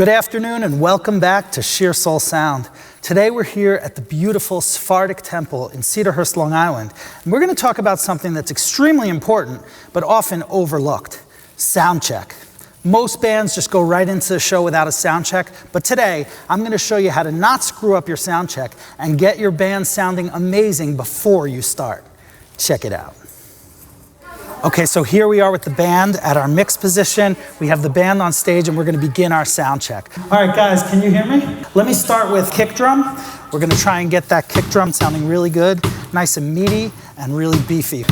Good afternoon and welcome back to Sheer Soul Sound. Today we're here at the beautiful Sephardic Temple in Cedarhurst, Long Island. And we're going to talk about something that's extremely important but often overlooked: sound check. Most bands just go right into the show without a sound check, but today I'm going to show you how to not screw up your sound check and get your band sounding amazing before you start. Check it out. Okay, so here we are with the band at our mix position. We have the band on stage and we're going to begin our sound check. All right, guys, can you hear me? Let me start with kick drum. We're going to try and get that kick drum sounding really good, nice and meaty and really beefy.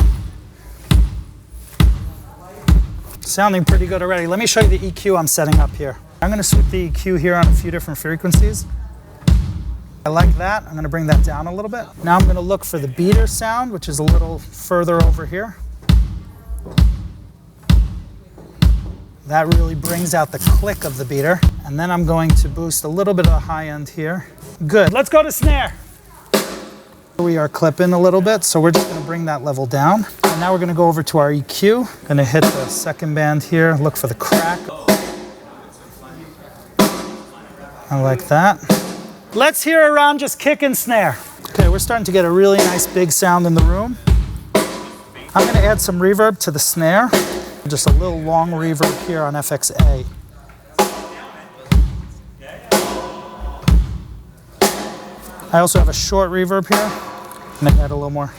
Sounding pretty good already. Let me show you the EQ I'm setting up here. I'm going to sweep the EQ here on a few different frequencies. I like that. I'm going to bring that down a little bit. Now I'm going to look for the beater sound, which is a little further over here. That really brings out the click of the beater. And then I'm going to boost a little bit of the high end here. Good. Let's go to snare. We are clipping a little bit, so we're just going to bring that level down. And now we're going to go over to our EQ. Going to hit the second band here, look for the crack. I like that. Let's hear it around just kick and snare. Okay, we're starting to get a really nice big sound in the room. I'm going to add some reverb to the snare. Just a little long reverb here on FXA. I also have a short reverb here. I'm going to add a little more.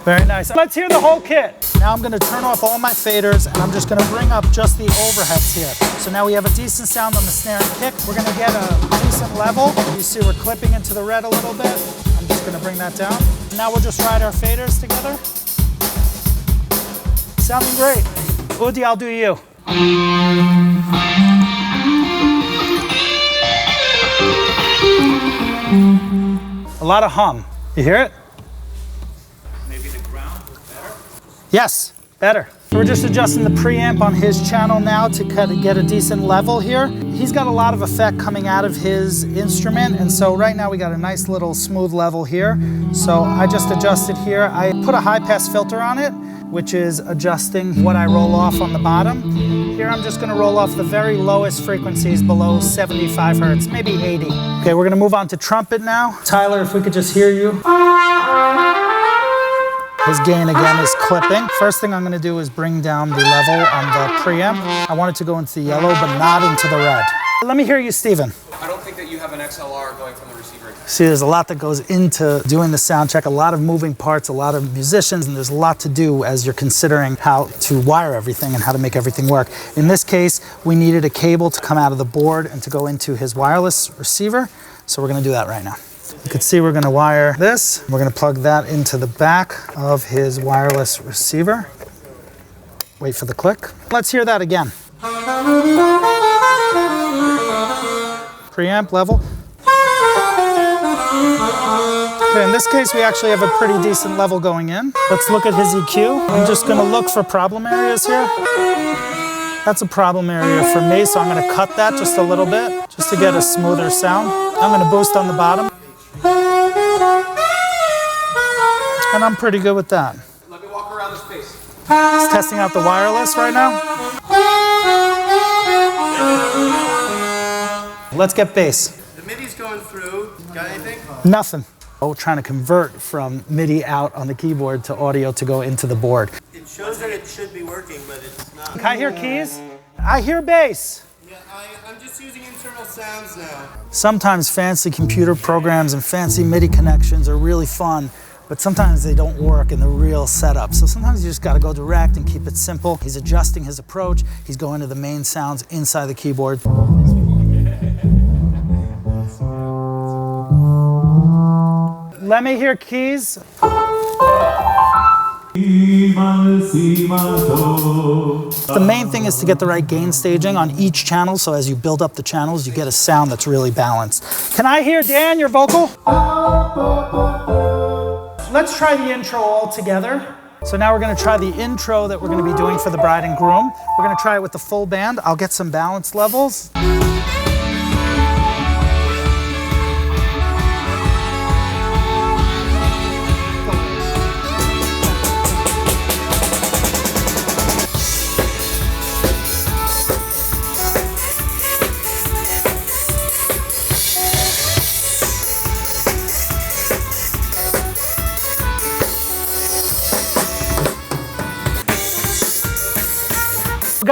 Very nice. Let's hear the whole kit. Now I'm going to turn off all my faders and I'm just going to bring up just the overheads here. So now we have a decent sound on the snare and kick. We're going to get a decent level. You see we're clipping into the red a little bit. I'm just going to bring that down. Now we'll just ride our faders together. Sounding great. Udi, I'll do you. A lot of hum. You hear it? Maybe the ground was better? Yes, better. We're just adjusting the preamp on his channel now to kind of get a decent level here. He's got a lot of effect coming out of his instrument, and so right now we got a nice little smooth level here. So I just adjusted here. I put a high pass filter on it, which is adjusting what I roll off on the bottom. Here I'm just gonna roll off the very lowest frequencies below 75 hertz, maybe 80. Okay, we're gonna move on to trumpet now. Tyler, if we could just hear you. His gain again is clipping. First thing I'm gonna do is bring down the level on the preamp. I want it to go into the yellow, but not into the red. Let me hear you, Steven. I don't think that you have an XLR going from the receiver. See, there's a lot that goes into doing the sound check, a lot of moving parts, a lot of musicians, and there's a lot to do as you're considering how to wire everything and how to make everything work. In this case, we needed a cable to come out of the board and to go into his wireless receiver, so we're gonna do that right now. You can see we're gonna wire this. We're gonna plug that into the back of his wireless receiver. Wait for the click. Let's hear that again. Preamp level. Okay, in this case, we actually have a pretty decent level going in. Let's look at his EQ. I'm just gonna look for problem areas here. That's a problem area for me, so I'm gonna cut that just a little bit, just to get a smoother sound. I'm gonna boost on the bottom. And I'm pretty good with that. Let me walk around the space. Just testing out the wireless right now. Let's get bass. The MIDI's going through. Got anything? Nothing. Oh, trying to convert from MIDI out on the keyboard to audio to go into the board. It shows that it should be working, but it's not. Can I hear keys? I hear bass. Yeah, I'm just using internal sounds now. Sometimes fancy computer programs and fancy MIDI connections are really fun, but sometimes they don't work in the real setup. So sometimes you just gotta go direct and keep it simple. He's adjusting his approach. He's going to the main sounds inside the keyboard. Let me hear keys. The main thing is to get the right gain staging on each channel, so as you build up the channels, you get a sound that's really balanced. Can I hear, Dan, your vocal? Let's try the intro all together. So now we're gonna try the intro that we're gonna be doing for the bride and groom. We're gonna try it with the full band. I'll get some balance levels.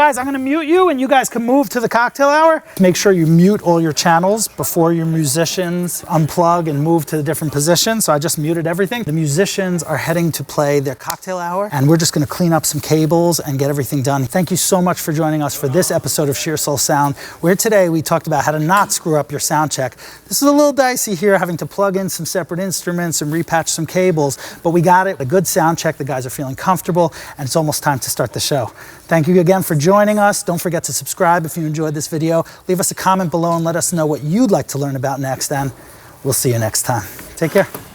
guys, I'm gonna mute you and you guys can move to the cocktail hour. Make sure you mute all your channels before your musicians unplug and move to the different positions. So I just muted everything. The musicians are heading to play their cocktail hour and we're just gonna clean up some cables and get everything done. Thank you so much for joining us for this episode of Sheer Soul Sound, where today we talked about how to not screw up your sound check. This is a little dicey here, having to plug in some separate instruments and repatch some cables, but we got it. A good sound check, the guys are feeling comfortable, and it's almost time to start the show. Thank you again for joining us. Don't forget to subscribe if you enjoyed this video. Leave us a comment below and let us know what you'd like to learn about next, and we'll see you next time. Take care.